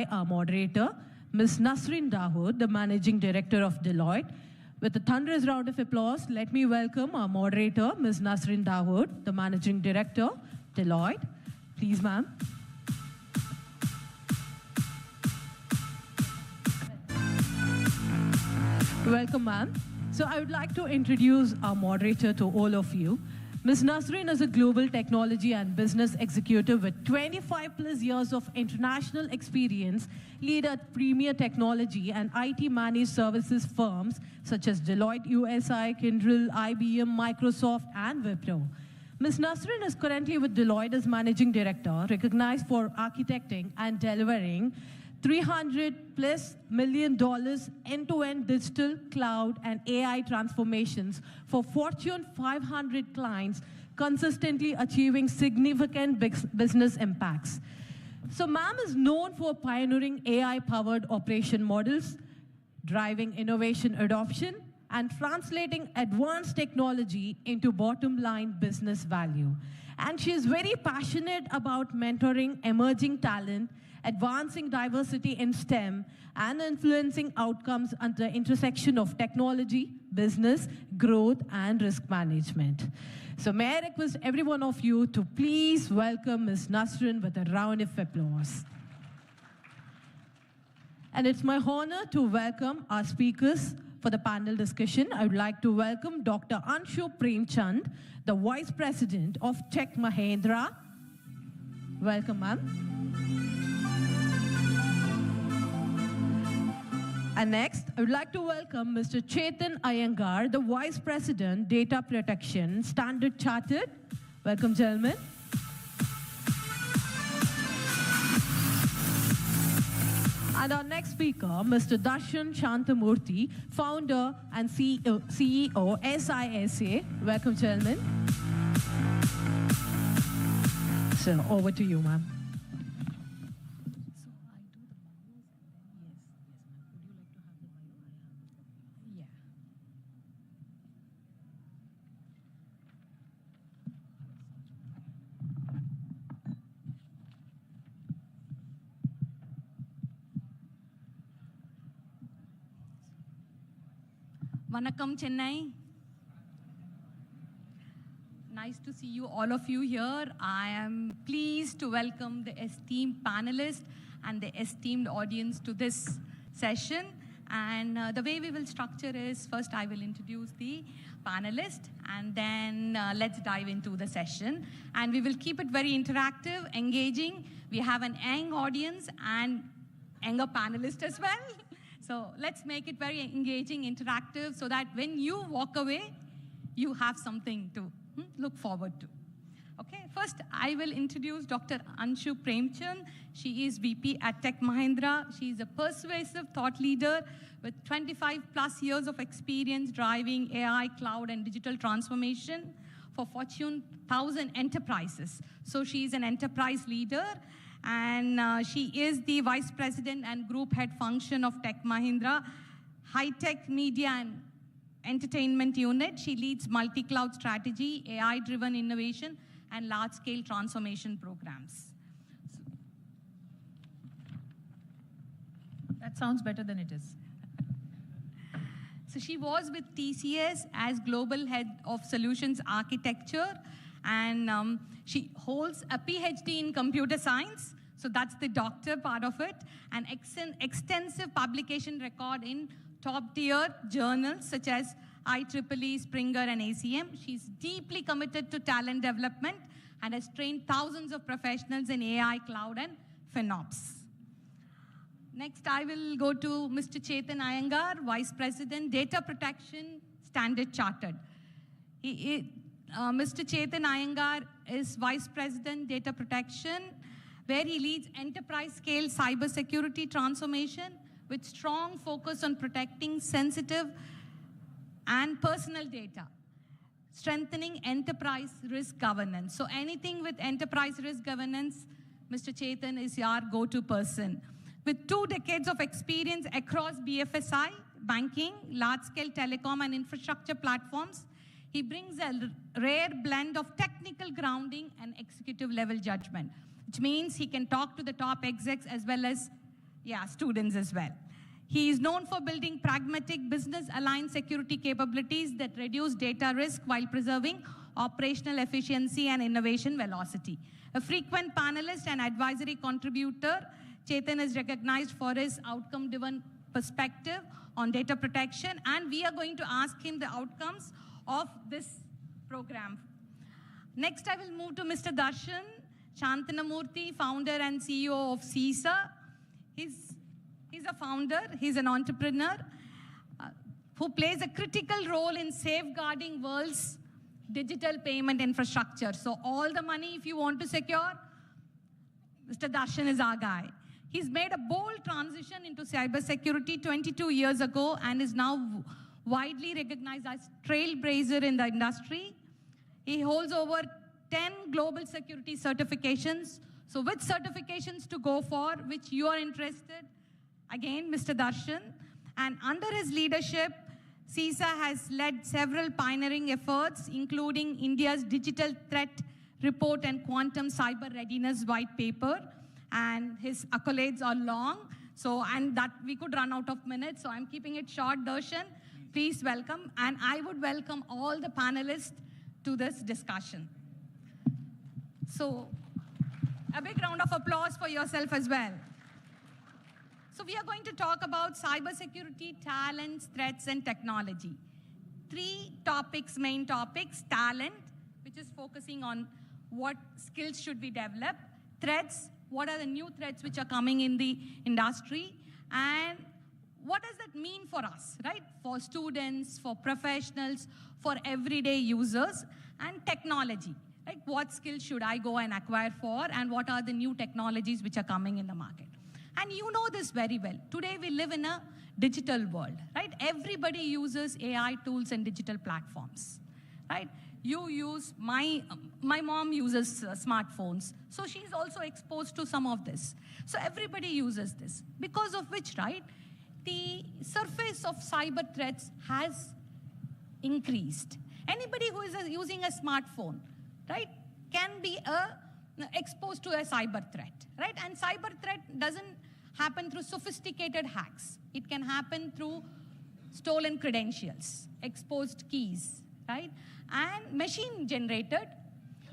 our moderator, Ms. Nasreen Dawood, the Managing Director of Deloitte. With a thunderous round of applause, let me welcome our moderator, Ms. Nasreen Dawood, the Managing Director, Deloitte. Please, ma'am. Welcome, ma'am. So I would like to introduce our moderator to all of you. Ms. Nasreen is a global technology and business executive with 25 plus years of international experience, lead at premier technology and IT managed services firms such as Deloitte USI, Kyndryl, IBM, Microsoft, and Wipro. Ms. Nasreen is currently with Deloitte as Managing Director, recognized for architecting and delivering $300+ million end-to-end digital, cloud, and AI transformations for Fortune 500 clients, consistently achieving significant business impacts. So ma'am is known for pioneering AI-powered operation models, driving innovation adoption, and translating advanced technology into bottom-line business value. And she is very passionate about mentoring emerging talent, advancing diversity in STEM, and influencing outcomes at the intersection of technology, business, growth, and risk management. So may I request every one of you to please welcome Ms. Nasreen with a round of applause. And it's my honor to welcome our speakers for the panel discussion. I would like to welcome Dr. Anshu Premchand, the Vice President of Tech Mahindra. Welcome, ma'am. And next, I would like to welcome Mr. Chethan Iyengar, the Vice President, Data Protection, Standard Chartered. Welcome, gentlemen. And our next speaker, Mr. Dharshan Shanthamurthy, Founder and CEO, SISA. Welcome, gentlemen. So, over to you, ma'am. Vanakkam, Chennai. Nice to see you, all of you here. I am pleased to welcome the esteemed panelists and the esteemed audience to this session. And the way we will structure is, first I will introduce the panelist, and then let's dive into the session. And we will keep it very interactive, engaging. We have an young audience and younger panelists as well. So let's make it very engaging, interactive, so that when you walk away, you have something to look forward to. Okay, first I will introduce Dr. Anshu Premchand. She is VP at Tech Mahindra. She is a persuasive thought leader with 25 plus years of experience driving AI, cloud, and digital transformation for Fortune 1000 enterprises. So she is an enterprise leader. And she is the Vice President and Group Head Function of Tech Mahindra, High-Tech Media and Entertainment Unit. She leads multi-cloud strategy, AI-driven innovation, and large-scale transformation programs. That sounds better than it is. So she was with TCS as Global Head of Solutions Architecture, and she holds a PhD in computer science. So that's the doctor part of it, and extensive publication record in top-tier journals such as IEEE, Springer, and ACM. She's deeply committed to talent development and has trained thousands of professionals in AI, cloud, and FinOps. Next, I will go to Mr. Chethan Iyengar, Vice President, Data Protection, Standard Chartered. Mr. Chethan Iyengar is Vice President, Data Protection, where he leads enterprise-scale cybersecurity transformation with strong focus on protecting sensitive and personal data, strengthening enterprise risk governance. So anything with enterprise risk governance, Mr. Chethan is your go-to person. With 2 decades of experience across BFSI, banking, large-scale telecom, and infrastructure platforms, he brings a rare blend of technical grounding and executive-level judgment, which means he can talk to the top execs as well as students as well. He is known for building pragmatic, business-aligned security capabilities that reduce data risk while preserving operational efficiency and innovation velocity. A frequent panelist and advisory contributor, Chethan is recognized for his outcome-driven perspective on data protection, and we are going to ask him the outcomes of this program. Next, I will move to Mr. Dharshan Shanthamurthy, founder and CEO of CISA. He's a founder, he's an entrepreneur who plays a critical role in safeguarding world's digital payment infrastructure. So all the money, if you want to secure, Mr. Dharshan is our guy. He's made a bold transition into cybersecurity 22 years ago and is now widely recognized as trailblazer in the industry. He holds over 10 global security certifications. So which certifications to go for, which you are interested? Again, Mr. Dharshan. And under his leadership, CISA has led several pioneering efforts, including India's Digital Threat Report and Quantum Cyber Readiness White Paper. And his accolades are long, and that we could run out of minutes, so I'm keeping it short. Dharshan, please welcome. And I would welcome all the panelists to this discussion. So a big round of applause for yourself as well. So we are going to talk about cybersecurity, talents, threats, and technology. Three topics, main topics: talent, which is focusing on what skills should we develop; threats, what are the new threats which are coming in the industry, and what does that mean for us, right? For students, for professionals, for everyday users, and technology. Like what skills should I go and acquire for, and what are the new technologies which are coming in the market? And you know this very well. Today we live in a digital world, right? Everybody uses AI tools and digital platforms, right? You use, my mom uses smartphones. So she's also exposed to some of this. So everybody uses this. Because of which, right, the surface of cyber threats has increased. Anybody who is using a smartphone, right, can be exposed to a cyber threat, right? And cyber threat doesn't happen through sophisticated hacks. It can happen through stolen credentials, exposed keys, right? And machine-generated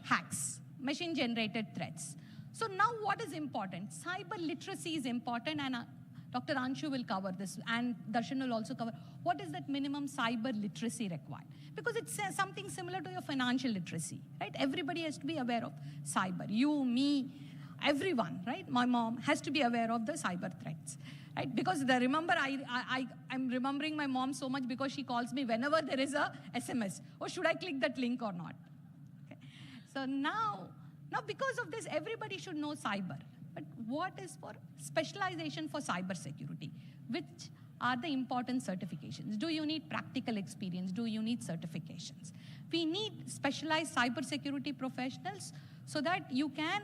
hacks, machine-generated threats. So now what is important? Cyber literacy is important, and Dr. Anshu will cover this, and Dharshan will also cover what is that minimum cyber literacy required. Because it's something similar to your financial literacy, right? Everybody has to be aware of cyber. You, me, everyone, right? My mom has to be aware of the cyber threats, right? Because I'm remembering my mom so much because she calls me whenever there is a SMS. Or should I click that link or not? Okay. So now because of this, everybody should know cyber. But what is for specialization for cybersecurity? Which are the important certifications? Do you need practical experience? Do you need certifications? We need specialized cybersecurity professionals so that you can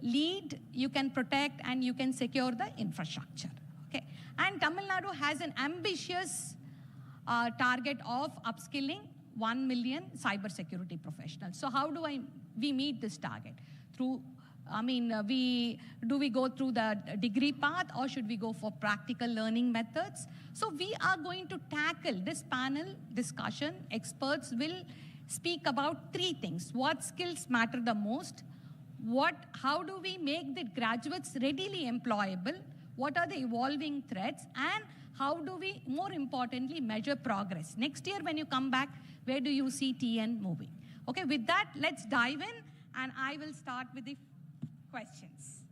lead, you can protect, and you can secure the infrastructure. Okay. And Tamil Nadu has an ambitious target of upskilling 1 million cybersecurity professionals. So how do we meet this target? Do we go through the degree path, or should we go for practical learning methods? So we are going to tackle this panel discussion. Experts will speak about three things. What skills matter the most? How do we make the graduates readily employable? What are the evolving threats? And how do we, more importantly, measure progress? Next year when you come back, where do you see TN moving? Okay, with that, let's dive in, and I will start with the questions.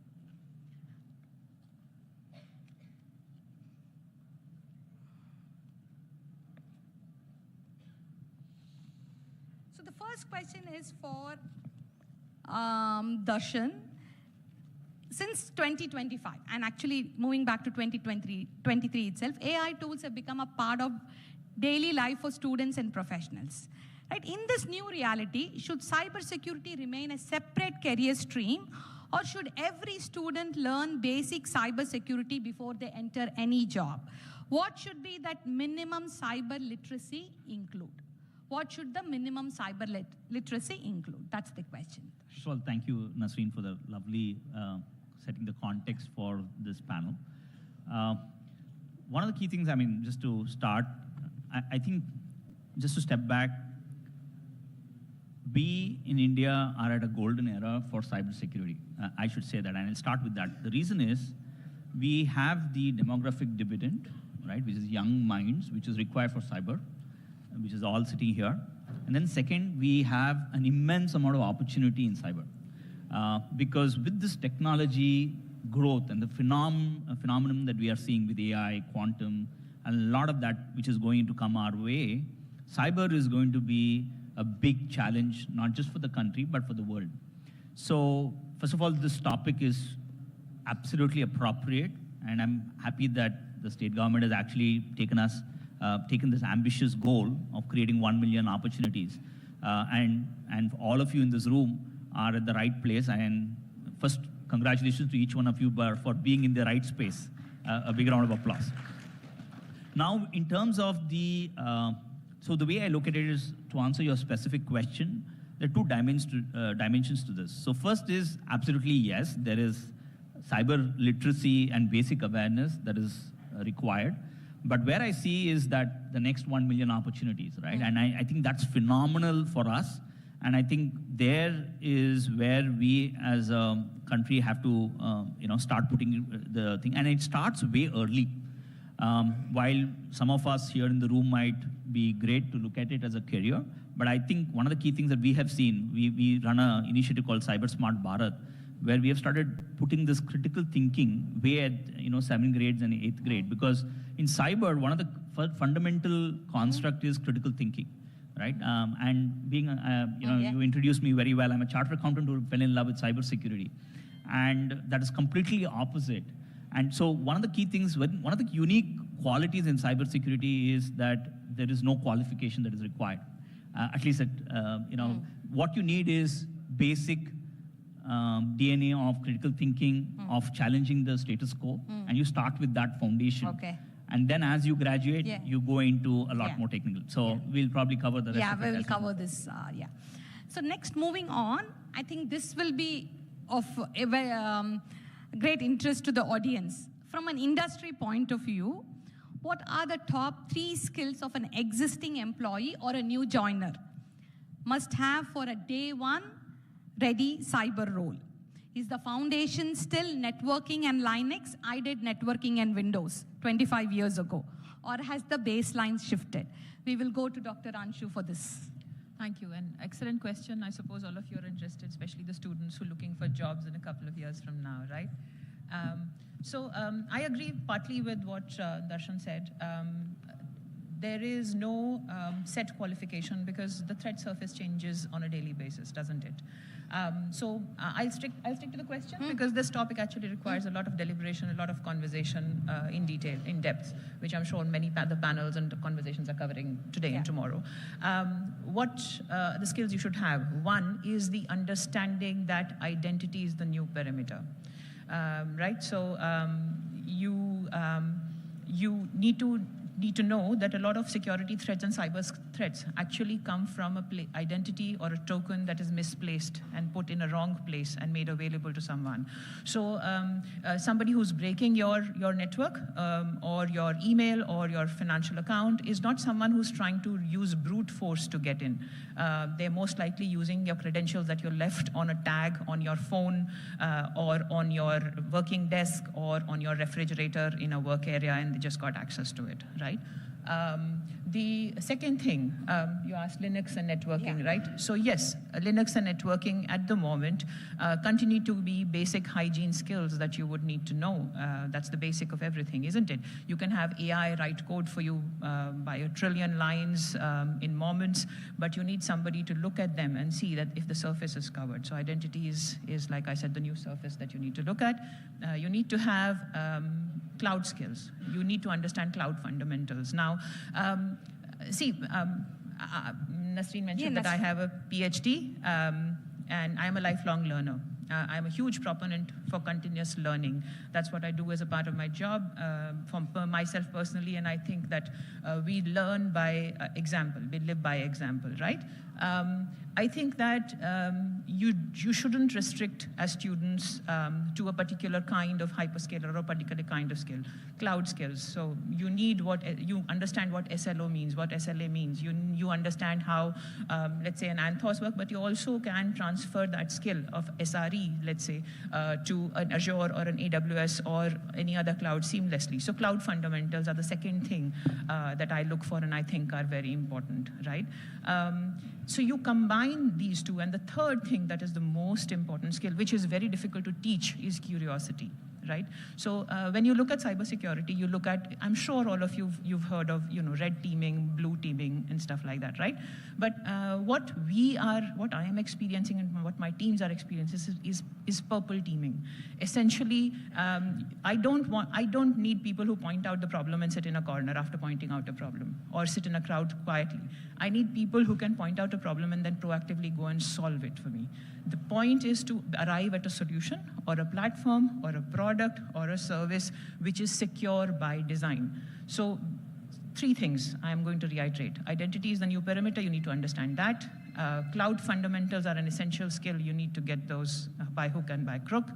So the first question is for Dharshan. Since 2025, and actually moving back to 2023 itself, AI tools have become a part of daily life for students and professionals. Right? In this new reality, should cybersecurity remain a separate career stream, or should every student learn basic cybersecurity before they enter any job? What should be that minimum cyber literacy include? What should the minimum cyber literacy include? That's the question. First of all, thank you, Nasreen, for the lovely setting the context for this panel. Uh, One of the key things, I mean, just to start, I think just to step back, we in India are at a golden era for cybersecurity. I should say that, and I'll start with that. The reason is we have the demographic dividend, right, which is young minds, which is required for cyber, which is all sitting here. And then second, we have an immense amount of opportunity in cyber. Because with this technology growth and the phenomenon that we are seeing with AI, quantum, and a lot of that which is going to come our way, cyber is going to be a big challenge, not just for the country, but for the world. So, first of all, this topic is absolutely appropriate, and I'm happy that the state government has actually taken this ambitious goal of creating 1 million opportunities. And all of you in this room are at the right place. And first, congratulations to each one of you for being in the right space. A big round of applause. Now, in terms of so the way I look at it is to answer your specific question, there are two dimensions to this. So first is absolutely yes, there is cyber literacy and basic awareness that is required. But where I see is that the next 1 million opportunities, right? And I think that's phenomenal for us. And I think there is where we as a country have to start putting the thing. And it starts way early. While some of us here in the room might be great to look at it as a career, but I think one of the key things that we have seen, we run an initiative called Cyber Smart Bharat, where we have started putting this critical thinking way at 7th grades and 8th grade. Because in cyber, one of the fundamental construct is critical thinking. Right? And being, you introduced me very well. I'm a chartered accountant who fell in love with cybersecurity. And that is completely opposite. And so one of the key things, one of the unique qualities in cybersecurity is that there is no qualification that is required. At least, what you need is basic DNA of critical thinking, of challenging the status quo. And you start with that foundation. Okay. And then as you graduate, you go into a lot more technical. So we'll probably cover the rest of it. Yeah, we will cover this, So next, moving on, I think this will be of great interest to the audience. From an industry point of view, what are the top 3 skills of an existing employee or a new joiner must have for a day one ready cyber role? Is the foundation still networking and Linux? I did networking and Windows 25 years ago. Or has the baseline shifted? We will go to Dr. Anshu for this. Thank you. An excellent question. I suppose all of you are interested, especially the students who are looking for jobs in a couple of years from now, right? I agree partly with what Dharshan said. There is no set qualification because the threat surface changes on a daily basis, doesn't it? I'll stick to the question because this topic actually requires a lot of deliberation, a lot of conversation in detail, in depth, which I'm sure many the panels and the conversations are covering today and tomorrow. What the skills you should have? One is the understanding that identity is the new perimeter, right? So you need to know that a lot of security threats and cyber threats actually come from a identity or a token that is misplaced and put in a wrong place and made available to someone. So somebody who's breaking your network or your email or your financial account is not someone who's trying to use brute force to get in. They're most likely using your credentials that you left on a tag on your phone or on your working desk or on your refrigerator in a work area, and they just got access to it, right? The second thing, you asked Linux and networking, right? So yes, Linux and networking at the moment continue to be basic hygiene skills that you would need to know. That's the basic of everything, isn't it? You can have AI write code for you by a trillion lines in moments, but you need somebody to look at them and see that if the surface is covered. So identity is like I said, the new surface that you need to look at. You need to have cloud skills. You need to understand cloud fundamentals. Now, Nasreen mentioned that I have a PhD, and I'm a lifelong learner. I'm a huge proponent for continuous learning. That's what I do as a part of my job for myself personally, and I think that we learn by example. We live by example, right? I think that you shouldn't restrict as students to a particular kind of hyperscaler or a particular kind of skill, cloud skills. So you need you understand what SLO means, what SLA means. You understand how, let's say, an Anthos work, but you also can transfer that skill of SRE, let's say, to an Azure or an AWS or any other cloud seamlessly. So cloud fundamentals are the second thing that I look for and I think are very important, right? So you combine these two, and the third thing that is the most important skill, which is very difficult to teach, is curiosity, right? So when you look at cybersecurity, you look at, I'm sure all of you've heard of, red teaming, blue teaming, and stuff like that, right? But what I am experiencing and what my teams are experiencing is purple teaming. Essentially, I don't need people who point out the problem and sit in a corner after pointing out a problem, or sit in a crowd quietly. I need people who can point out a problem and then proactively go and solve it for me. The point is to arrive at a solution or a platform or a product or a service which is secure by design. So 3 things I'm going to reiterate. Identity is the new perimeter. You need to understand that. Cloud fundamentals are an essential skill. You need to get those by hook and by crook.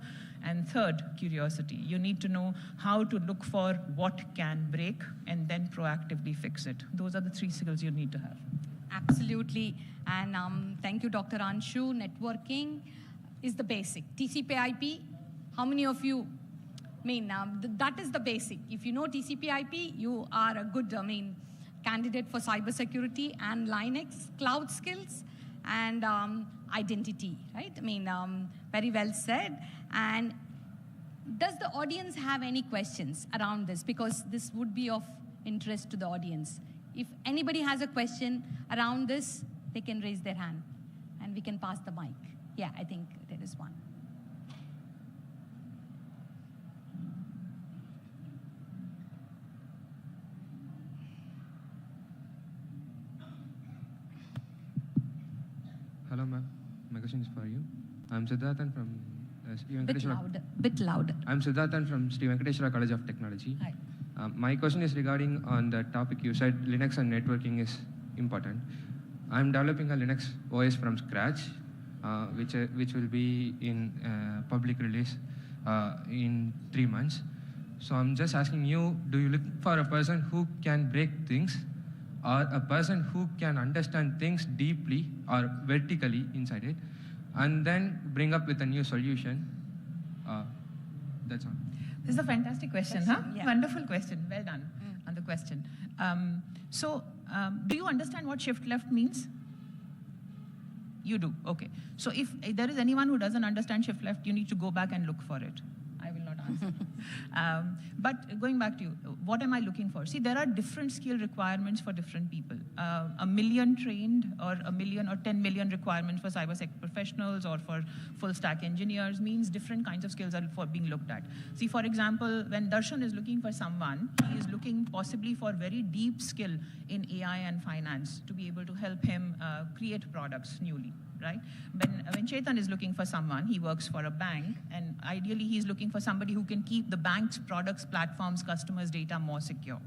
And third, curiosity. You need to know how to look for what can break and then proactively fix it. Those are the 3 skills you need to have. Absolutely. And thank you, Dr. Anshu. Networking is the basic. TCP/IP, how many of you, that is the basic. If you know TCP/IP, you are a good, candidate for cybersecurity and Linux, cloud skills, and identity, right? Very well said. And does the audience have any questions around this? Because this would be of interest to the audience. If anybody has a question around this, they can raise their hand and we can pass the mic. Yeah, I think there is one. Hello, ma'am. My question is for you. I'm Chethan from Bit louder. I'm Chethan from Sri Venkateswara College of Technology. Hi. My question is regarding on the topic you said Linux and networking is important. I'm developing a Linux OS from scratch, which will be in public release in 3 months. So I'm just asking you, do you look for a person who can break things, or a person who can understand things deeply or vertically inside it, and then bring up with a new solution? That's all. This is a fantastic question, huh? Yeah. Wonderful question. Well done on the question. Do you understand what shift left means? You do, okay. So if there is anyone who doesn't understand shift left, you need to go back and look for it. I will not answer. But going back to you, what am I looking for? See, there are different skill requirements for different people. 1 million trained or 1 million or 10 million requirements for cybersec professionals or for full stack engineers means different kinds of skills are being looked at. See, for example, when Dharshan is looking for someone, he is looking possibly for very deep skill in AI and finance to be able to help him create products newly. Right? When Chethan is looking for someone, he works for a bank, and ideally he's looking for somebody who can keep the bank's products, platforms, customers' data more secure.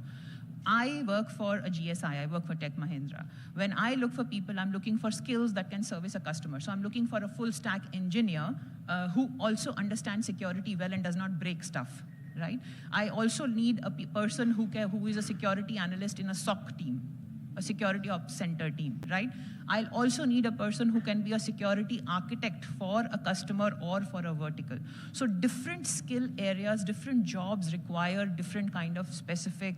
I work for a GSI, I work for Tech Mahindra. When I look for people, I'm looking for skills that can service a customer. So I'm looking for a full stack engineer who also understands security well and does not break stuff. Right? I also need a person who is a security analyst in a SOC team, a security ops center team, right? I'll also need a person who can be a security architect for a customer or for a vertical. So different skill areas, different jobs require different kind of specific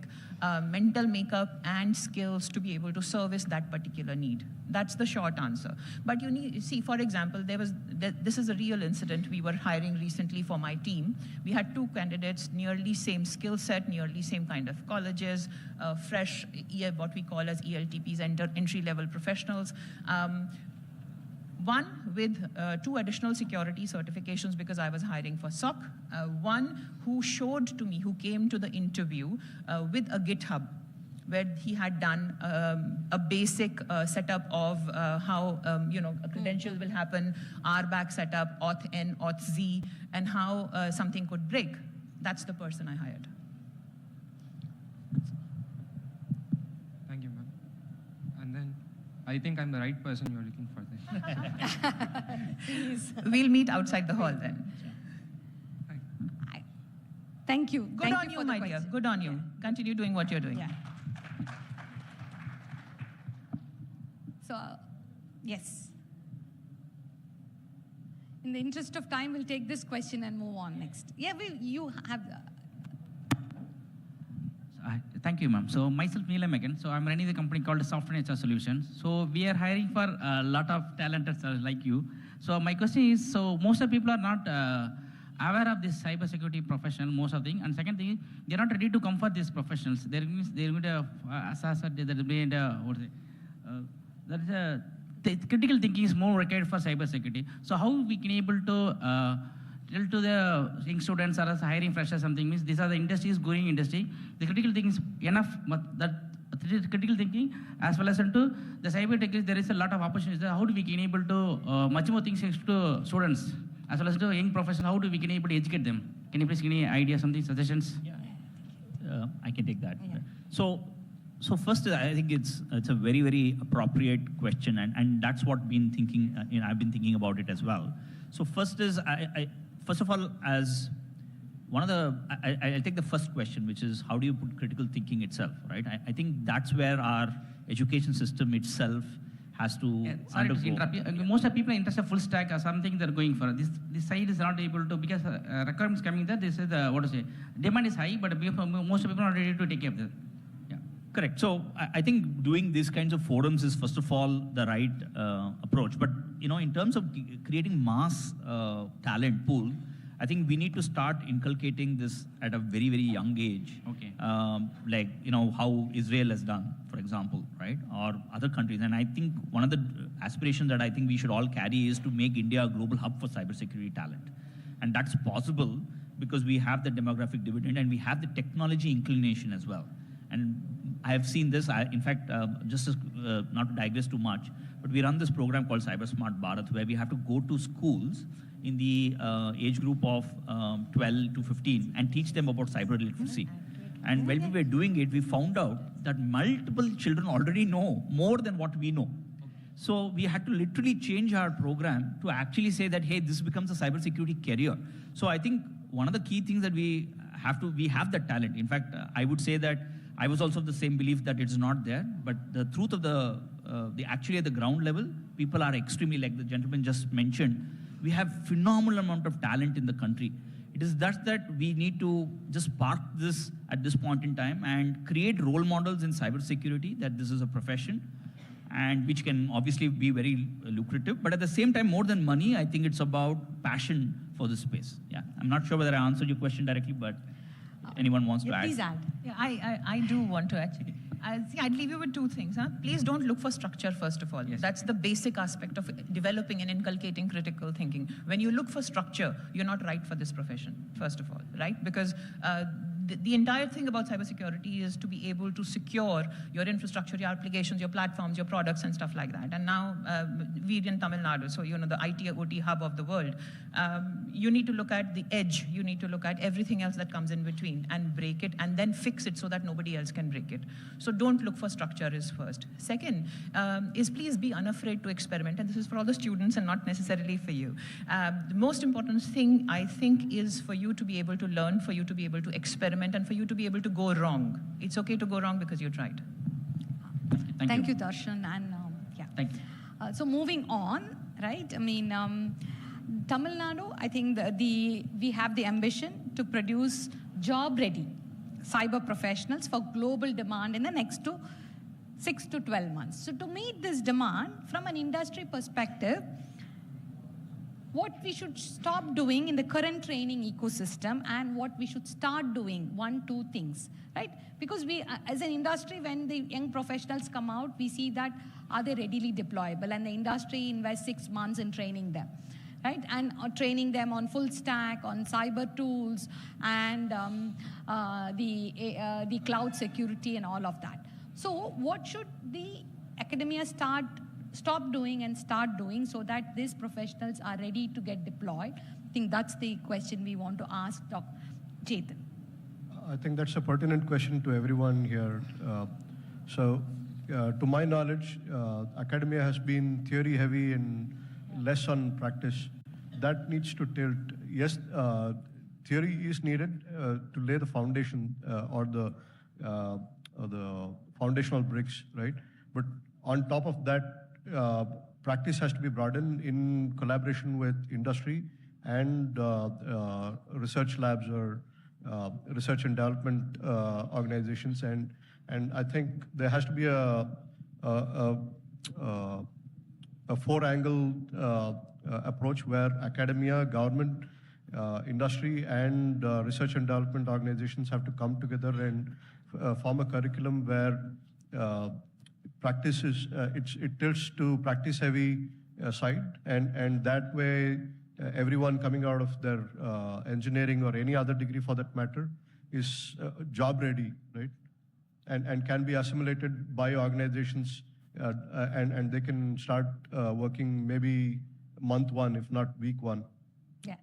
mental makeup and skills to be able to service that particular need. That's the short answer. But you need, see, for example, this is a real incident. We were hiring recently for my team. We had 2 candidates, nearly same skill set, nearly same kind of colleges, fresh, what we call as ELTPs, entry-level professionals. One with 2 additional security certifications because I was hiring for SOC. One who showed to me, who came to the interview with a GitHub, where he had done a basic setup of how a credential will happen, RBAC setup, auth N, auth Z, and how something could break. That's the person I hired. Thank you, ma'am. And then I think I'm the right person you're looking for then. We'll meet outside the hall then. Thank you. Good on you, my dear. Good on you. Continue doing what you're doing. Yeah. So, yes. In the interest of time, we'll take this question and move on next. Yeah, you have... Thank you, ma'am. So myself, Neelam again. So I'm running the company called Software HR Solutions. So we are hiring for a lot of talented like you. So my question is, so most of the people are not aware of this cybersecurity professional, most of the thing. And second thing, they're not ready to come for these professionals. They're going to, there is a critical thinking is more required for cybersecurity. So how we can able to tell to the young students or as hiring freshers something means these are the industries, growing industry. The critical thinking is enough, but that critical thinking as well as into the cyber tech, there is a lot of opportunities. How do we can able to much more things to students as well as to young professionals? How do we can able to educate them? Can you please give me idea, something, suggestions? Yeah, I can take that. Yeah. So first, I think it's a very, very appropriate question, and that's what I've been thinking about it as well. So first is, first of all, as one of the, I'll take the first question, which is how do you put critical thinking itself, right? I think that's where our education system itself has to Sorry to interrupt you. Most of people are interested in full stack or something they're going for. This side is not able to, because requirements coming there, this is what to say, demand is high, but most of people are not ready to take care of that. Correct. So I think doing these kinds of forums is first of all the right approach. But in terms of creating mass talent pool, I think we need to start inculcating this at a very, very young age. Okay. Like how Israel has done, for example, right, or other countries. And I think one of the aspirations that I think we should all carry is to make India a global hub for cybersecurity talent, and that's possible because we have the demographic dividend and we have the technology inclination as well. And I have seen this, in fact, just as, not to digress too much, but we run this program called Cyber Smart Bharat, where we have to go to schools in the age group of 12 to 15 and teach them about cyber literacy. And when we were doing it, we found out that multiple children already know more than what we know. So we had to literally change our program to actually say that, hey, this becomes a cybersecurity career. So I think one of the key things that we have the talent. In fact, I would say that I was also of the same belief that it's not there, but the truth of the actually at the ground level, people are extremely, like the gentleman just mentioned, we have phenomenal amount of talent in the country. It is that we need to just park this at this point in time and create role models in cybersecurity, that this is a profession and which can obviously be very lucrative. But at the same time, more than money, I think it's about passion for this space. Yeah, I'm not sure whether I answered your question directly, but anyone wants to add? Please add. Yeah, I do want to actually. I'd leave you with two things. Please don't look for structure, first of all. Yes. That's the basic aspect of developing and inculcating critical thinking. When you look for structure, you're not right for this profession, first of all, right? Because the entire thing about cybersecurity is to be able to secure your infrastructure, your applications, your platforms, your products, and stuff like that. And now we're in Tamil Nadu, so the IT OT hub of the world. You need to look at the edge. You need to look at everything else that comes in between and break it, and then fix it so that nobody else can break it. So don't look for structure is first. Second is please be unafraid to experiment, and this is for all the students and not necessarily for you. The most important thing, I think, is for you to be able to learn, for you to be able to experiment, and for you to be able to go wrong. It's okay to go wrong because you tried. Thank you, Dharshan. And yeah. Thank you. So moving on, right? I mean, Tamil Nadu, I think we have the ambition to produce job-ready cyber professionals for global demand in the next 6 to 12 months. So to meet this demand, from an industry perspective, what we should stop doing in the current training ecosystem and what we should start doing, 2 things, right? Because we, as an industry, when the young professionals come out, we see that are they readily deployable, and the industry invests 6 months in training them, right? And training them on full stack, on cyber tools, and the cloud security and all of that. So what should the academia stop doing and start doing so that these professionals are ready to get deployed? I think that's the question we want to ask Dr. Chethan. I think that's a pertinent question to everyone here. So, to my knowledge, academia has been theory heavy and less on practice. That needs to tilt. Yes, theory is needed to lay the foundation or the foundational bricks, right? But on top of that, practice has to be broadened in collaboration with industry and research labs or research and development organizations, and I think there has to be a four-angle approach where academia, government, industry, and research and development organizations have to come together and form a curriculum where practice is it tilts to practice-heavy side, and that way everyone coming out of their engineering or any other degree for that matter is job ready, right? And can be assimilated by organizations, and they can start working maybe month one, if not week one. Yeah.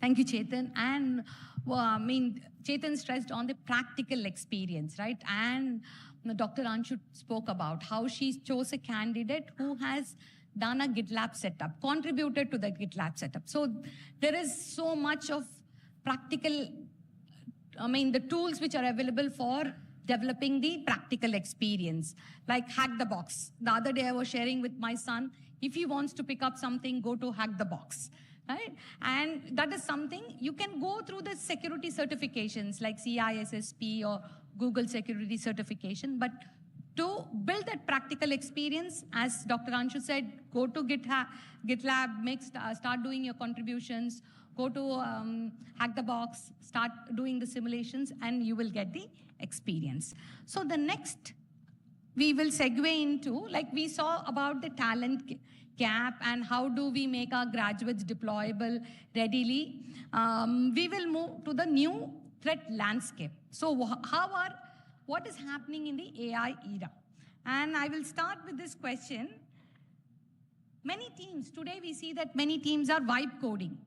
Thank you, Chethan. And Chethan stressed on the practical experience, right? And Dr. Anshu spoke about how she chose a candidate who has done a GitLab setup, contributed to the GitLab setup. So there is so much of practical, the tools which are available for developing the practical experience, like Hack the Box. The other day I was sharing with my son, if he wants to pick up something, go to Hack the Box, right? And that is something you can go through the security certifications like CISSP or Google security certification, but to build that practical experience, as Dr. Anshu said, go to GitLab, start doing your contributions, go to Hack the Box, start doing the simulations, and you will get the experience. So the next, we will segue into, like we saw about the talent gap and how do we make our graduates deployable readily. We will move to the new threat landscape. So what is happening in the AI era? And I will start with this question. Many teams, today we see that many teams are vibe coding.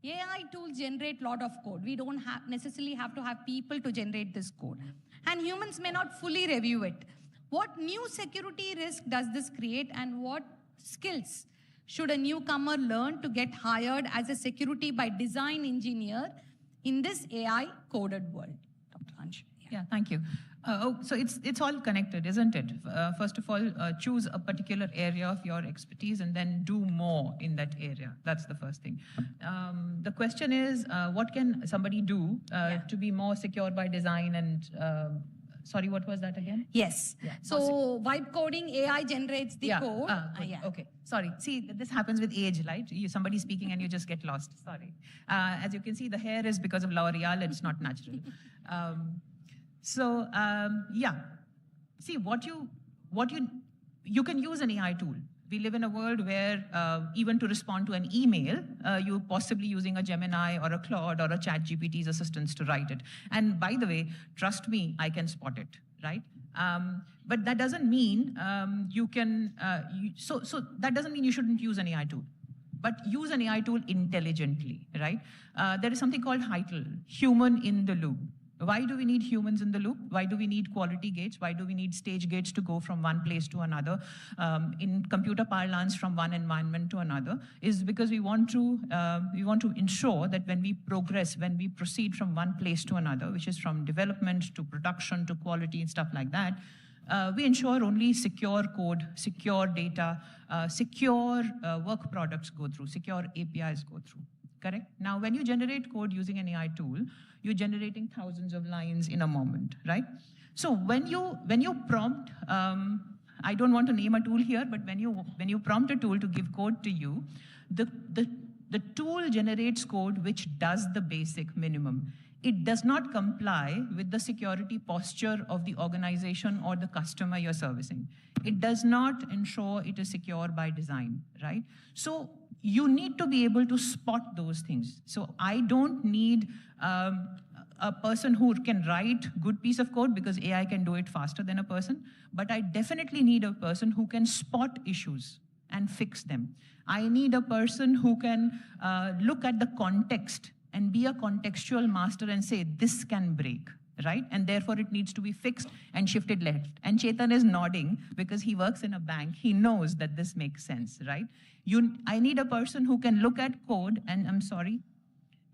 AI tools generate a lot of code. We don't necessarily have to have people to generate this code. And humans may not fully review it. What new security risk does this create, and what skills should a newcomer learn to get hired as a security by design engineer in this AI coded world? Dr. Anshu. Yeah, thank you. So it's all connected, isn't it? First of all, choose a particular area of your expertise and then do more in that area. That's the first thing. The question is, what can somebody do to be more secure by design? And sorry, what was that again? Yes. Yeah. So vibe coding, AI generates the code. Okay. Sorry. See, this happens with age, right? Somebody's speaking and you just get lost. Sorry. As you can see, the hair is because of L'Oreal. It's not natural. So see you can use an AI tool. We live in a world where even to respond to an email, you're possibly using a Gemini or a Claude or a ChatGPT's assistants to write it. And by the way, trust me, I can spot it, right? But that doesn't mean you can. So that doesn't mean you shouldn't use an AI tool. But use an AI tool intelligently, right? There is something called HITL, human in the loop. Why do we need humans in the loop? Why do we need quality gates? Why do we need stage gates to go from one place to another? In computer parlance, from one environment to another, is because we want to ensure that when we progress, when we proceed from one place to another, which is from development to production to quality and stuff like that, we ensure only secure code, secure data, secure work products go through, secure APIs go through. Correct? Now, when you generate code using an AI tool, you're generating thousands of lines in a moment, right? So when you prompt, I don't want to name a tool here, but when you prompt a tool to give code to you, the tool generates code which does the basic minimum. It does not comply with the security posture of the organization or the customer you're servicing. It does not ensure it is secure by design, right? So you need to be able to spot those things. So I don't need a person who can write good piece of code because AI can do it faster than a person, but I definitely need a person who can spot issues and fix them. I need a person who can look at the context and be a contextual master and say, this can break, right? And therefore it needs to be fixed and shifted left. And Chethan is nodding because he works in a bank. He knows that this makes sense, right? I need a person who can look at code, and I'm sorry,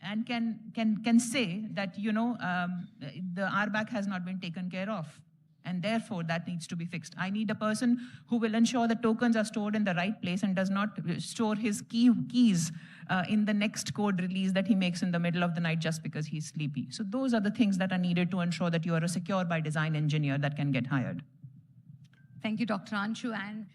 and can say that, the RBAC has not been taken care of. And therefore, that needs to be fixed. I need a person who will ensure the tokens are stored in the right place and does not store his keys in the next code release that he makes in the middle of the night just because he's sleepy. So those are the things that are needed to ensure that you are a secure by design engineer that can get hired. Thank you, Dr. Anshu. And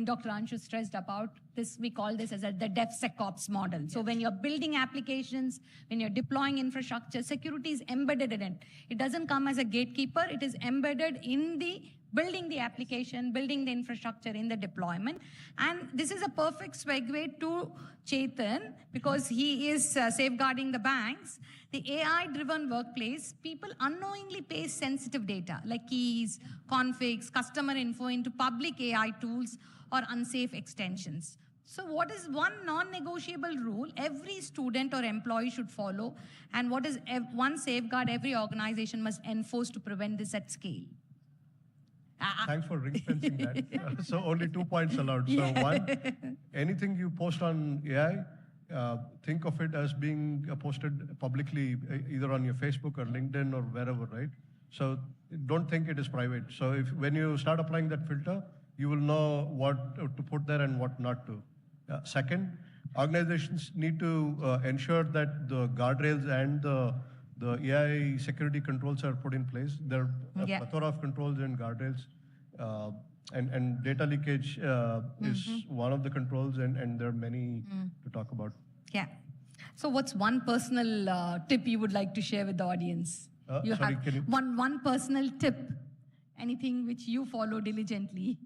Dr. Anshu stressed about this, we call this as the DevSecOps model. Yes. So when you're building applications, when you're deploying infrastructure, security is embedded in it. It doesn't come as a gatekeeper. It is embedded in the building the application, building the infrastructure in the deployment. And this is a perfect segue to Chethan, because he is safeguarding the banks. The AI-driven workplace, people unknowingly paste sensitive data like keys, configs, customer info into public AI tools or unsafe extensions. So what is one non-negotiable rule every student or employee should follow, and what is one safeguard every organization must enforce to prevent this at scale? Thanks for ring fencing that. So only 2 points allowed. So one, anything you post on AI, think of it as being posted publicly, either on your Facebook or LinkedIn or wherever, right? So don't think it is private. So when you start applying that filter, you will know what to put there and what not to. Second, organizations need to ensure that the guardrails and the AI security controls are put in place. There are a plethora of controls and guardrails, and data leakage is one of the controls, and there are many to talk about. Yeah. So what's one personal tip you would like to share with the audience? You sorry, have can you? One personal tip, anything which you follow diligently.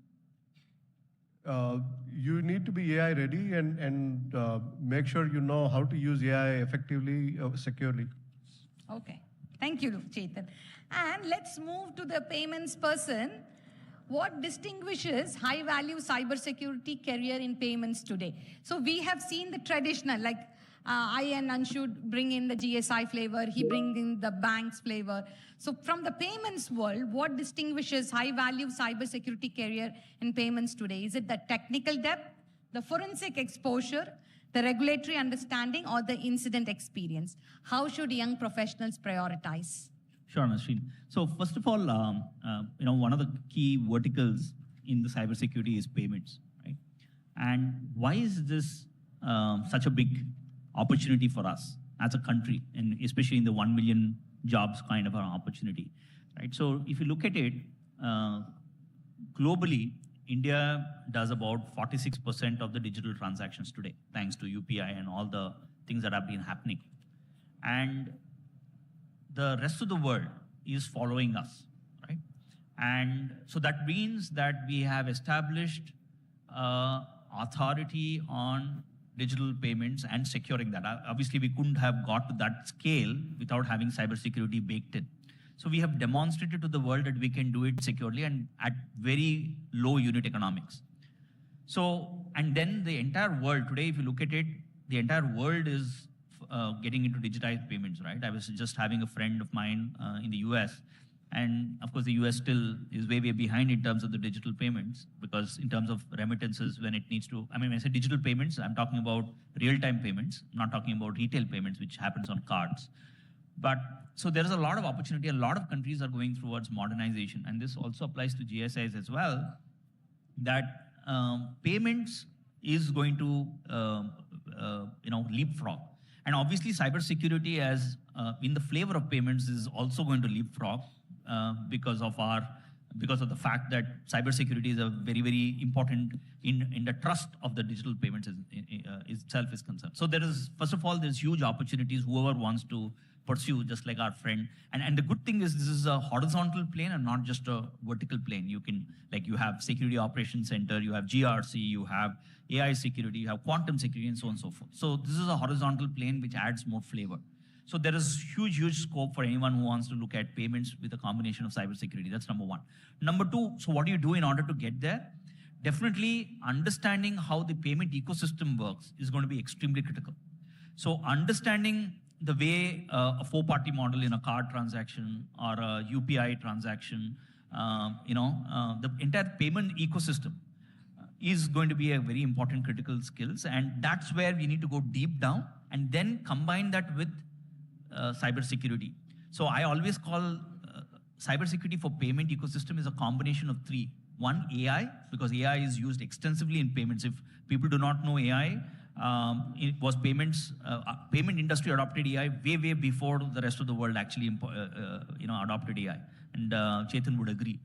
You need to be AI ready and make sure you know how to use AI effectively, securely. Okay. Thank you, Chethan. And let's move to the payments person. What distinguishes high-value cybersecurity career in payments today? So we have seen the traditional, like I and Anshu bring in the GSI flavor, he brings in the banks flavor. So from the payments world, what distinguishes high-value cybersecurity career in payments today? Is it the technical depth, the forensic exposure, the regulatory understanding, or the incident experience? How should young professionals prioritize? Sure, Nasreen. So first of all, one of the key verticals in the cybersecurity is payments, right? And why is this such a big opportunity for us as a country, and especially in the 1 million jobs kind of an opportunity, right? So if you look at it, globally, India does about 46% of the digital transactions today, thanks to UPI and all the things that have been happening. And the rest of the world is following us, right? And so that means that we have established authority on digital payments and securing that. Obviously, we couldn't have got to that scale without having cybersecurity baked in. So we have demonstrated to the world that we can do it securely and at very low unit economics. So, and then the entire world today, if you look at it, the entire world is getting into digitized payments, right? I was just having a friend of mine in the US, and of course the US still is way behind in terms of the digital payments, because in terms of remittances, when it needs to, when I say digital payments, I'm talking about real-time payments, not talking about retail payments, which happens on cards. But so there is a lot of opportunity. A lot of countries are going towards modernization, and this also applies to GSIs as well, that payments is going to leapfrog. And obviously, cybersecurity as in the flavor of payments is also going to leapfrog because of the fact that cybersecurity is a very important in the trust of the digital payments itself is concerned. So there is, first of all, there's huge opportunities. Whoever wants to pursue, just like our friend. And the good thing is this is a horizontal plane and not just a vertical plane. You can, like, you have Security Operations Center, you have GRC, you have AI security, you have quantum security, and so on and so forth. So this is a horizontal plane which adds more flavor. So there is huge scope for anyone who wants to look at payments with a combination of cybersecurity. That's number one. Number two, so what do you do in order to get there? Definitely understanding how the payment ecosystem works is going to be extremely critical. So understanding the way a four-party model in a card transaction or a UPI transaction, the entire payment ecosystem is going to be a very important critical skills, and that's where we need to go deep down and then combine that with cybersecurity. So I always call cybersecurity for payment ecosystem is a combination of three. One, AI, because AI is used extensively in payments. If people do not know AI, it was payments. Payment industry adopted AI way before the rest of the world actually adopted AI, and Chethan would agree,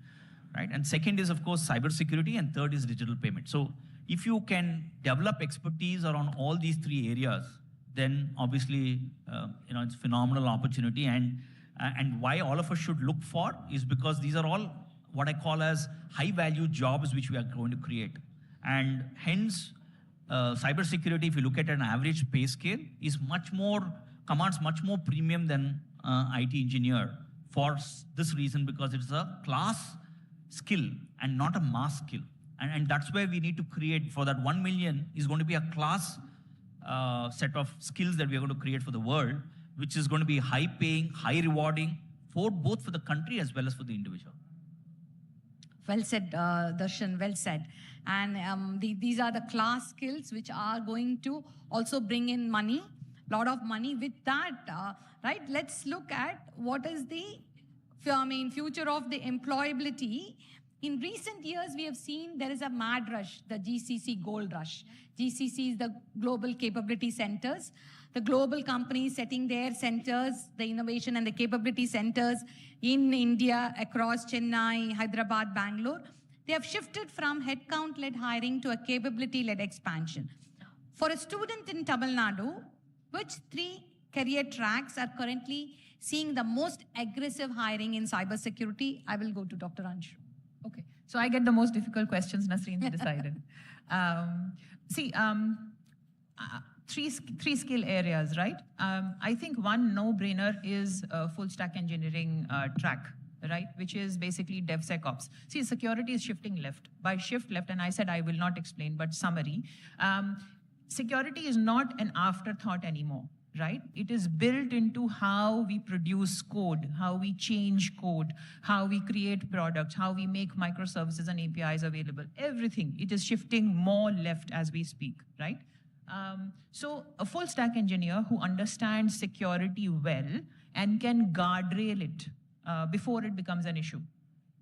right? And second is of course cybersecurity, and third is digital payment. So if you can develop expertise around all these three areas, then obviously it's a phenomenal opportunity. And why all of us should look for is because these are all what I call as high value jobs which we are going to create, and hence. Cybersecurity, if you look at an average pay scale, commands much more premium than IT engineer for this reason, because it's a class skill and not a mass skill. And that's where we need to create for that 1 million is going to be a class set of skills that we are going to create for the world, which is going to be high paying, high rewarding both for the country as well as for the individual. Well said, Dharshan, well said. And these are the class skills which are going to also bring in money, lot of money. With that, right, let's look at what is the future of the employability. In recent years, we have seen there is a mad rush, the GCC gold rush. GCC is the Global Capability Centers. The global companies setting their centers, the innovation and the capability centers in India, across Chennai, Hyderabad, Bangalore. They have shifted from headcount-led hiring to a capability-led expansion. For a student in Tamil Nadu, which three career tracks are currently seeing the most aggressive hiring in cybersecurity? I will go to Dr. Anshu. Okay, so I get the most difficult questions, Nasreen decided. Three skill areas, right? I think one no-brainer is full stack engineering track, right? Which is basically DevSecOps. See, security is shifting left. By shift left, and I said I will not explain, but summary, security is not an afterthought anymore, right? It is built into how we produce code, how we change code, how we create products, how we make microservices and APIs available. Everything, it is shifting more left as we speak, right? So a full stack engineer who understands security well and can guardrail it before it becomes an issue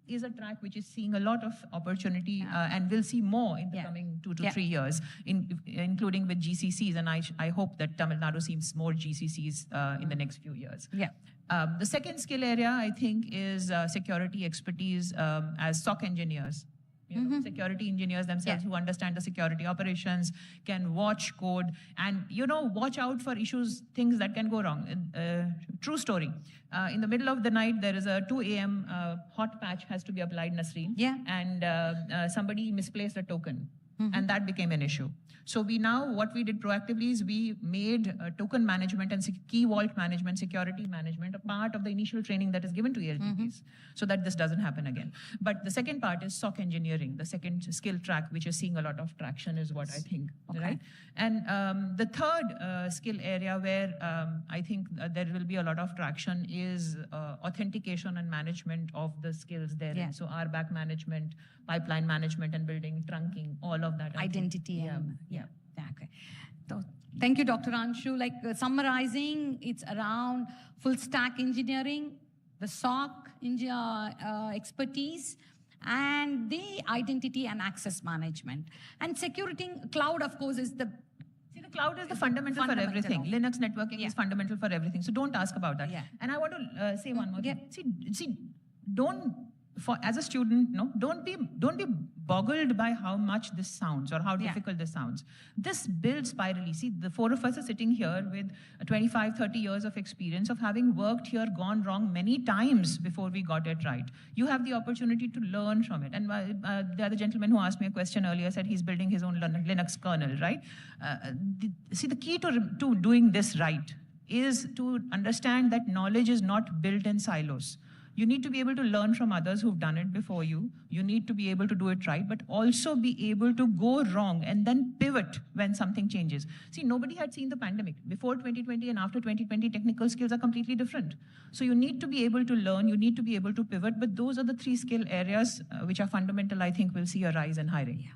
is a track which is seeing a lot of opportunity and we'll see more in the coming 2 to 3 years, including with GCCs. And I hope that Tamil Nadu sees more GCCs in the next few years. The second skill area, I think, is security expertise as SOC engineers. Security engineers themselves who understand the security operations, can watch code and, watch out for issues, things that can go wrong. True story. In the middle of the night, there is a 2 a.m. Hot patch has to be applied, Nasreen. And somebody misplaced a token. And that became an issue. So what we did proactively is we made token management and key vault management, security management, a part of the initial training that is given to ELTPs so that this doesn't happen again. But the second part is SOC engineering, the second skill track, which is seeing a lot of traction is what I think, right? And the third skill area where I think there will be a lot of traction is authentication and management of the skills there. So RBAC management, pipeline management and building, trunking, all of that. Identity and okay. So, thank you, Dr. Anshu. Summarizing, it's around full stack engineering, the SOC expertise, and the identity and access management. And security, cloud, of course, is the... See, the cloud is the fundamental for everything. Linux networking is fundamental for everything. So don't ask about that. And I want to say one more thing. See, as a student, don't be boggled by how much this sounds or how difficult this sounds. This builds spirally. See, the four of us are sitting here with 25, 30 years of experience of having worked here, gone wrong many times before we got it right. You have the opportunity to learn from it. And the other gentleman who asked me a question earlier said he's building his own Linux kernel, right? See, the key to doing this right is to understand that knowledge is not built in silos. You need to be able to learn from others who've done it before you. You need to be able to do it right, but also be able to go wrong and then pivot when something changes. See, nobody had seen the pandemic. Before 2020 and after 2020, technical skills are completely different. So you need to be able to learn, you need to be able to pivot, but those are the 3 skill areas which are fundamental, I think, will see a rise in hiring. Yeah.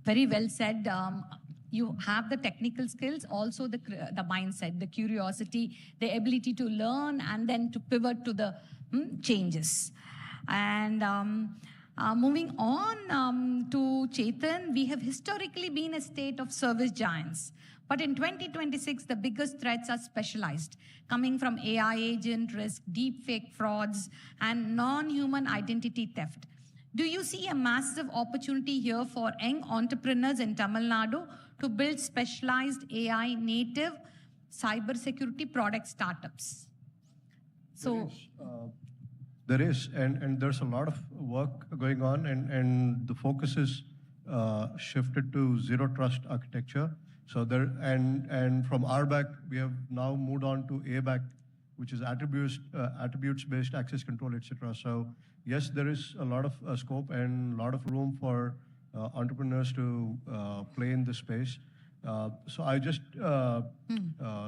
Very well said. You have the technical skills, also the mindset, the curiosity, the ability to learn, and then to pivot to the changes. And moving on to Chethan, we have historically been a state of service giants. But in 2026, the biggest threats are specialized, coming from AI agent risk, deepfake frauds, and non-human identity theft. Do you see a massive opportunity here for young entrepreneurs in Tamil Nadu to build specialized AI native cybersecurity product startups? So there is, and there's a lot of work going on, and the focus is shifted to zero trust architecture. So there, and from RBAC, we have now moved on to ABAC, which is attributes-based access control, etc. So yes, there is a lot of scope and a lot of room for entrepreneurs to play in this space. So I just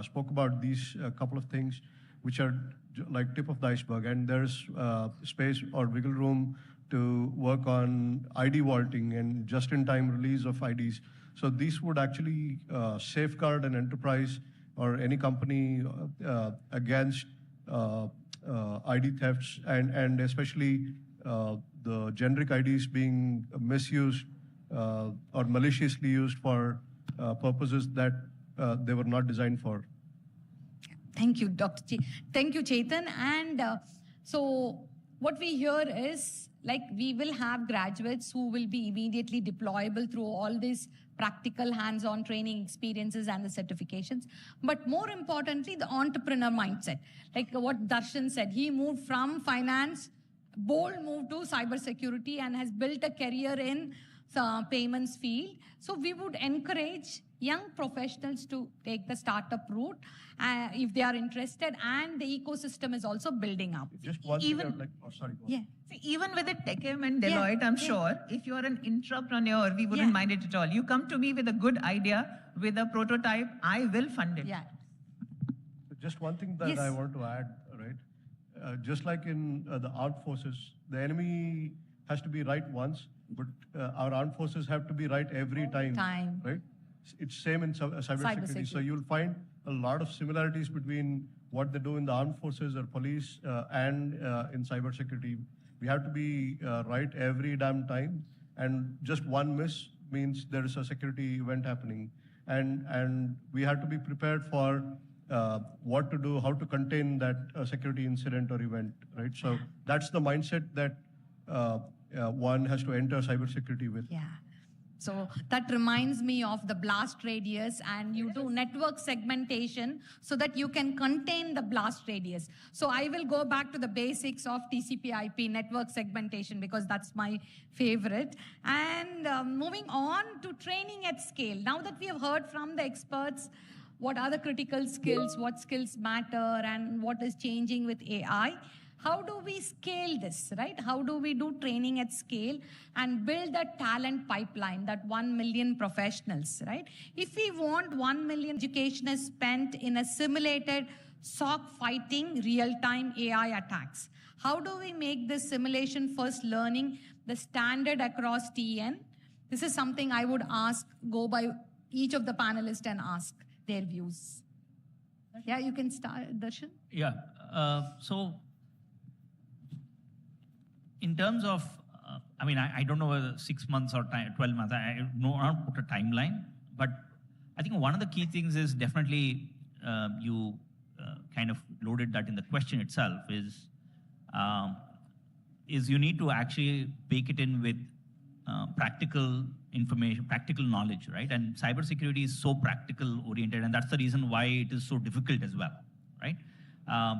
spoke about these couple of things, which are like tip of the iceberg, and there's space or wiggle room to work on ID vaulting and just-in-time release of IDs. So these would actually safeguard an enterprise or any company against ID thefts, and especially the generic IDs being misused or maliciously used for purposes that they were not designed for. Thank you, Thank you, Chethan. And so what we hear is, like, we will have graduates who will be immediately deployable through all these practical hands-on training experiences and the certifications. But more importantly, the entrepreneur mindset. Like what Dharshan said, he moved from finance, bold move to cybersecurity, and has built a career in the payments field. So we would encourage young professionals to take the startup route if they are interested, and the ecosystem is also building up. Just one thing I would like, sorry. Yeah. See, even with the TechM and Deloitte, I'm sure, if you're an entrepreneur, we wouldn't mind it at all. You come to me with a good idea, with a prototype, I will fund it. Yeah. Just one thing that I want to add, right? Just like in the armed forces, the enemy has to be right once, but our armed forces have to be right every time. Right? It's same in cybersecurity. So you'll find a lot of similarities between what they do in the armed forces or police and in cybersecurity. We have to be right every damn time, and just one miss means there is a security event happening. And we have to be prepared for what to do, how to contain that security incident or event, right? So that's the mindset that one has to enter cybersecurity with. Yeah. So that reminds me of the blast radius, and you do network segmentation so that you can contain the blast radius. So I will go back to the basics of TCP/IP network segmentation because that's my favorite. And moving on to training at scale. Now that we have heard from the experts what are the critical skills, what skills matter, and what is changing with AI, how do we scale this, right? How do we do training at scale and build that talent pipeline, that 1 million professionals, right? If we want 1 million education is spent in a simulated SOC fighting real-time AI attacks, how do we make this simulation first learning the standard across TN? This is something I would go by each of the panelists and ask their views. Yeah, you can start, Dharshan. Yeah, so in terms of, I mean, I don't know whether 6 months or 12 months, I don't want to put a timeline, but I think one of the key things is definitely you kind of loaded that in the question itself is you need to actually bake it in with practical information, practical knowledge, right? And cybersecurity is so practical oriented, and that's the reason why it is so difficult as well, right?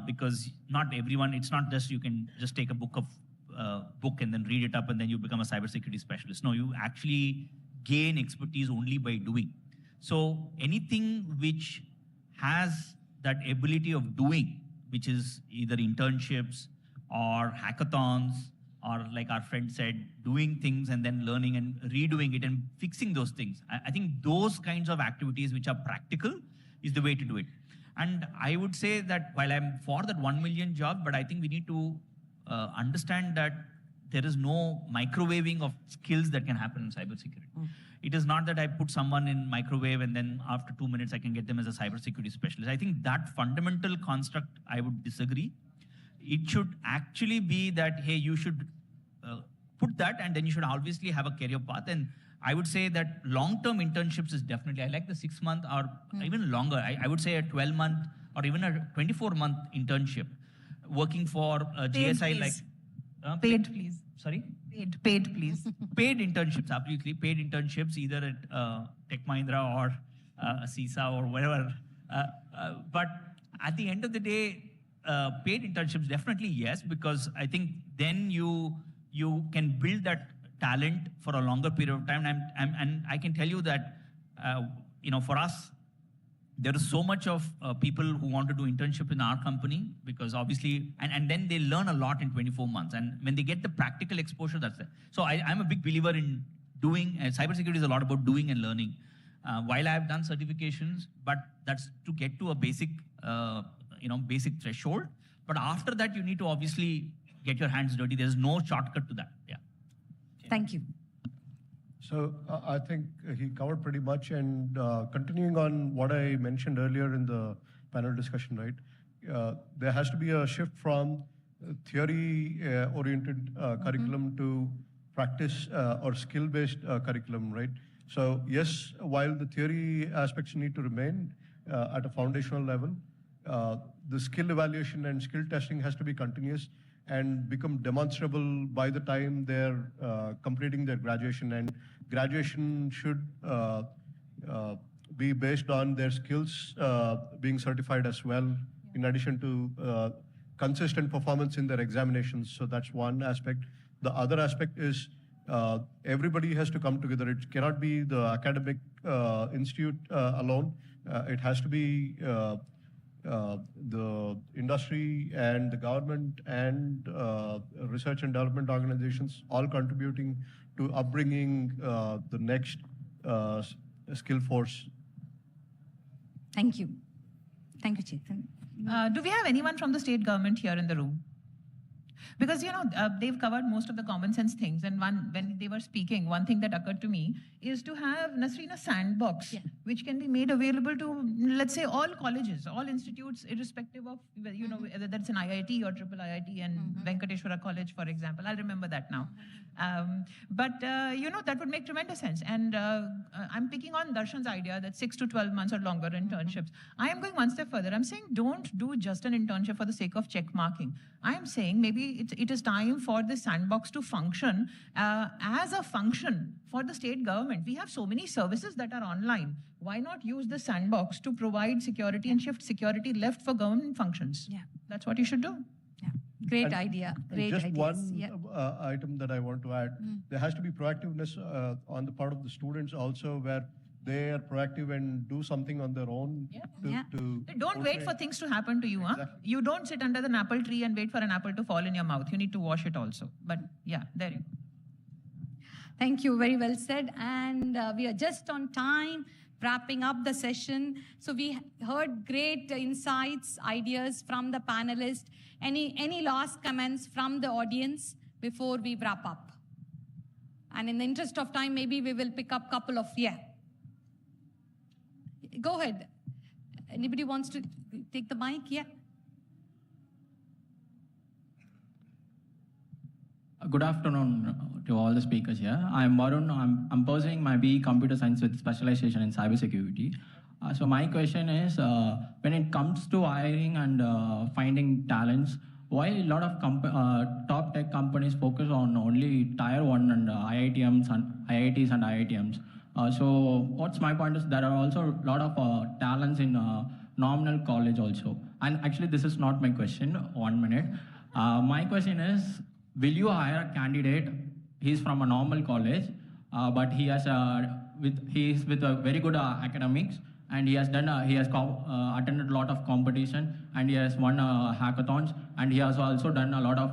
Because not everyone, it's not just you can just take a book and then read it up and then you become a cybersecurity specialist. No, you actually gain expertise only by doing. So anything which has that ability of doing, which is either internships or hackathons, or like our friend said, doing things and then learning and redoing it and fixing those things. I think those kinds of activities which are practical is the way to do it. And I would say that while I'm for that 1 million job, but I think we need to understand that there is no microwaving of skills that can happen in cybersecurity. It is not that I put someone in microwave and then after 2 minutes I can get them as a cybersecurity specialist. I think that fundamental construct, I would disagree. It should actually be that, hey, you should put that and then you should obviously have a career path. And I would say that long-term internships is definitely, I like the 6-month or even longer. I would say a 12-month or even a 24-month internship working for a GSI like... Paid, please. Sorry? Paid, please. Paid internships, absolutely. Paid internships either at Tech Mahindra or CISA or whatever. But at the end of the day, paid internships, definitely yes, because I think then you can build that talent for a longer period of time. And I can tell you that, for us, there is so much of people who want to do internship in our company because obviously, and then they learn a lot in 24 months. And when they get the practical exposure, that's there. So I'm a big believer in doing, cybersecurity is a lot about doing and learning. While I have done certifications, but that's to get to a basic, basic threshold. But after that, you need to obviously get your hands dirty. There's no shortcut to that. Yeah. Thank you. So I think he covered pretty much, and continuing on what I mentioned earlier in the panel discussion, right? There has to be a shift from theory-oriented curriculum to practice or skill-based curriculum, right? So yes, while the theory aspects need to remain at a foundational level, the skill evaluation and skill testing has to be continuous and become demonstrable by the time they're completing their graduation. And graduation should be based on their skills being certified as well, in addition to consistent performance in their examinations. So that's one aspect. The other aspect is everybody has to come together. It cannot be the academic institute alone. It has to be the industry and the government and research and development organizations all contributing to upbringing the next skill force. Thank you. Thank you, Chethan. Do we have anyone from the state government here in the room? Because, they've covered most of the common sense things. And when they were speaking, one thing that occurred to me is to have, Nasreen, a sandbox, which can be made available to, let's say, all colleges, all institutes, irrespective of, whether that's an IIT or triple IIT and Venkateshwara College, for example. I'll remember that now. But that would make tremendous sense. And I'm picking on Dharshan's idea that 6 to 12 months or longer internships. I am going one step further. I'm saying don't do just an internship for the sake of check marking. I am saying maybe it is time for the sandbox to function as a function for the state government. We have so many services that are online. Why not use the sandbox to provide security and shift security left for government functions? Yeah, that's what you should do. Yeah, great idea. Great just ideas. one item that I want to add. There has to be proactiveness on the part of the students also, where they are proactive and do something on their own. Don't wait for things to happen to you. Exactly. You don't sit under the apple tree and wait for an apple to fall in your mouth. You need to wash it also. But there you go. Thank you. Very well said. And we are just on time, wrapping up the session. So we heard great insights, ideas from the panelists. Any last comments from the audience before we wrap up? And in the interest of time, maybe we will pick up a couple of, Go ahead. Anybody wants to take the mic? Yeah. Good afternoon to all the speakers here. I'm Varun. I'm pursuing my BE Computer Science with specialization in cybersecurity. So my question is, when it comes to hiring and finding talents, why a lot of top tech companies focus on only Tier 1 and IITs and IITMs? So what's my point is there are also a lot of talents in nominal college also. And actually, this is not my question. 1 minute. My question is, will you hire a candidate? He's from a normal college, but he is with a very good academics, and he has done attended a lot of competition, and he has won hackathons, and he has also done a lot of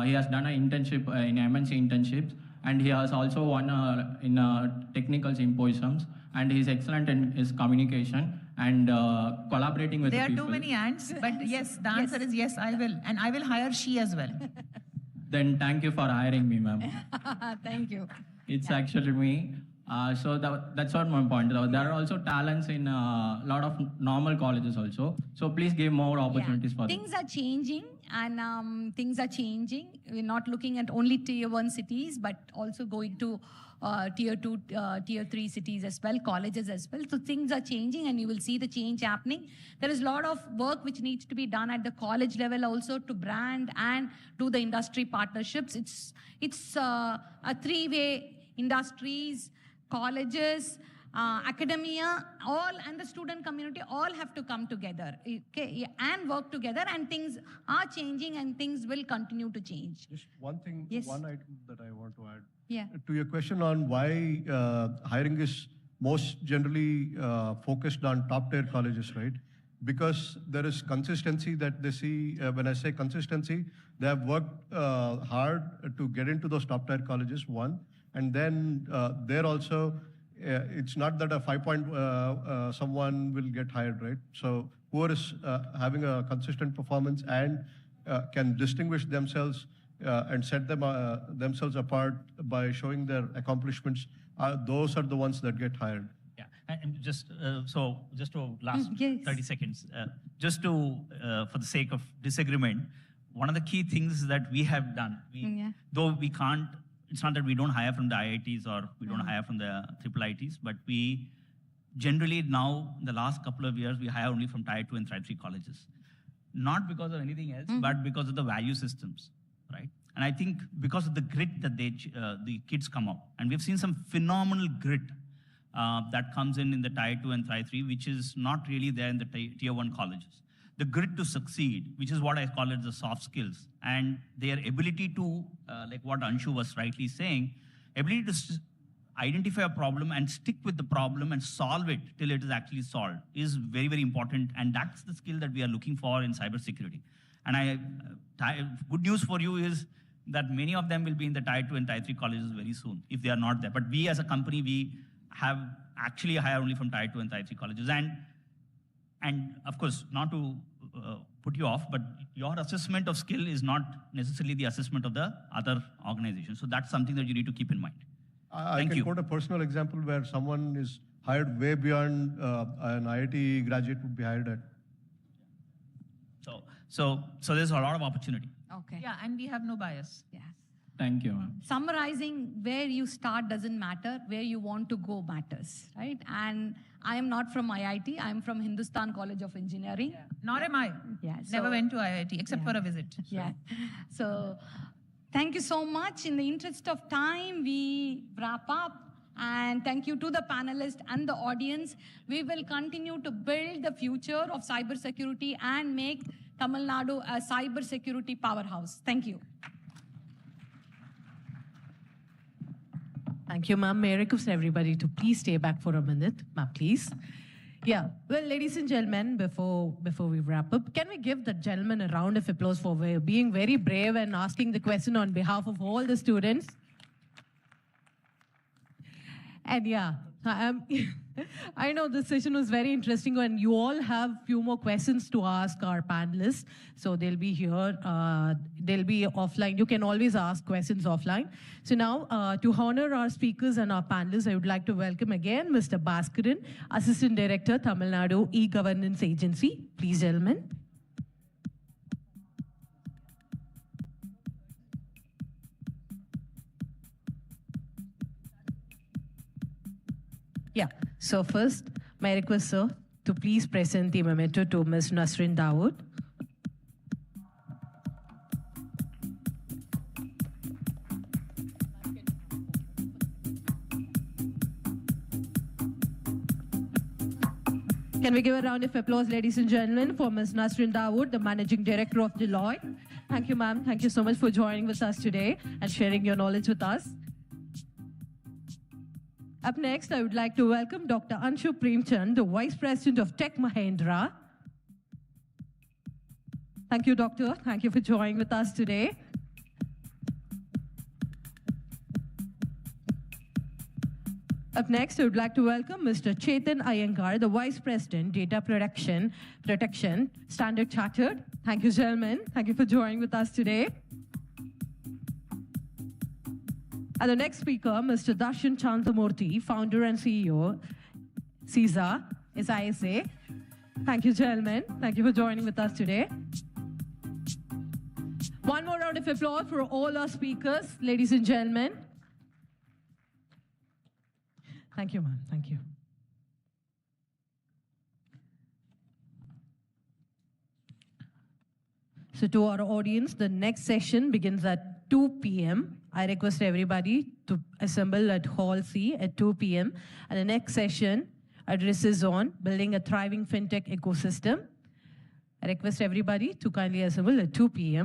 he has done an internship in MNC internships, and he has also won in technical symposiums, and he's excellent in his communication and collaborating with There the are people. too many ants, but yes, the answer is yes, I will. And I will hire she as well. Then thank you for hiring me, ma'am. Thank you. It's actually me. So that's not my point. There are also talents in a lot of normal colleges also. So please give more opportunities for them. Things are changing, and things are changing. We're not looking at only tier 1 cities, but also going to tier 2, tier 3 cities as well, colleges as well. So things are changing, and you will see the change happening. There is a lot of work which needs to be done at the college level also to brand and do the industry partnerships. It's a three-way: industries, colleges, academia, all, and the student community all have to come together, okay, and work together, and things are changing, and things will continue to change. Just one thing, Yes. one item that I want to add. Yeah. To your question on why hiring is most generally focused on top-tier colleges, right? Because there is consistency that they see. When I say consistency, they have worked hard to get into those top-tier colleges, one. And then there also, it's not that a 5-point someone will get hired, right? So whoever is having a consistent performance and can distinguish themselves and set themselves apart by showing their accomplishments, those are the ones that get hired. Yeah, and just to last Yes. 30 seconds, just to for the sake of disagreement, one of the key things that we have done, though we can't, it's not that we don't hire from the IITs or we don't hire from the IIITs, but we generally now, in the last couple of years, we hire only from Tier 2 and Tier 3 colleges. Not because of anything else, but because of the value systems, right? And I think because of the grit that the kids come out. And we've seen some phenomenal grit that comes in the Tier 2 and Tier 3, which is not really there in the Tier 1 colleges. The grit to succeed, which is what I call it the soft skills, and their ability to, like what Anshu was rightly saying, ability to identify a problem and stick with the problem and solve it till it is actually solved is very, very important. And that's the skill that we are looking for in cybersecurity. And good news for you is that many of them will be in the Tier 2 and Tier 3 colleges very soon, if they are not there. But we as a company, we have actually hired only from Tier 2 and Tier 3 colleges. And of course, not to put you off, but your assessment of skill is not necessarily the assessment of the other organization. So that's something that you need to keep in mind. I can quote a personal example where someone is hired way beyond an IIT graduate would be hired at. So there's a lot of opportunity. Okay. Yeah, and we have no bias. Yes. Thank you, ma'am. Summarizing, where you start doesn't matter, where you want to go matters, right? And I am not from IIT, I am from Hindustan College of Engineering. Yeah. Nor am I. Yeah, Never so- went to IIT except for a visit. Yeah. So thank you so much. In the interest of time, we wrap up. And thank you to the panelists and the audience. We will continue to build the future of cybersecurity and make Tamil Nadu a cybersecurity powerhouse. Thank you. Thank you, ma'am. May I request everybody to please stay back for a minute, ma'am, please. Yeah, well, ladies and gentlemen, before we wrap up, can we give the gentleman a round of applause for being very brave and asking the question on behalf of all the students? And yeah, I know this session was very interesting, and you all have few more questions to ask our panelists. So they'll be here, they'll be offline. You can always ask questions offline. So now, to honor our speakers and our panelists, I would like to welcome again Mr. Bhaskaran, Assistant Director, Tamil Nadu E-Governance Agency. Please, gentlemen. Yeah, so first, my request, sir, to please present the memento to Ms. Nasrin Dawood. Can we give a round of applause, ladies and gentlemen, for Ms. Nasrin Dawood, the Managing Director of Deloitte. Thank you, ma'am. Thank you so much for joining with us today and sharing your knowledge with us. Up next, I would like to welcome Dr. Anshu Premchand, the Vice President of Tech Mahindra. Thank you, Doctor. Thank you for joining with us today. Up next, I would like to welcome Mr. Chethan Iyengar, the Vice President, Data Protection, Standard Chartered. Thank you, gentlemen. Thank you for joining with us today. And the next speaker, Mr. Dharshan Shanthamurthy, Founder and CEO, SISA. Thank you, gentlemen. Thank you for joining with us today. One more round of applause for all our speakers, ladies and gentlemen. Thank you, ma'am. Thank you. So to our audience, the next session begins at 2 p.m. I request everybody to assemble at Hall C at 2 p.m. And the next session addresses on building a thriving fintech ecosystem. I request everybody to kindly assemble at 2 p.m.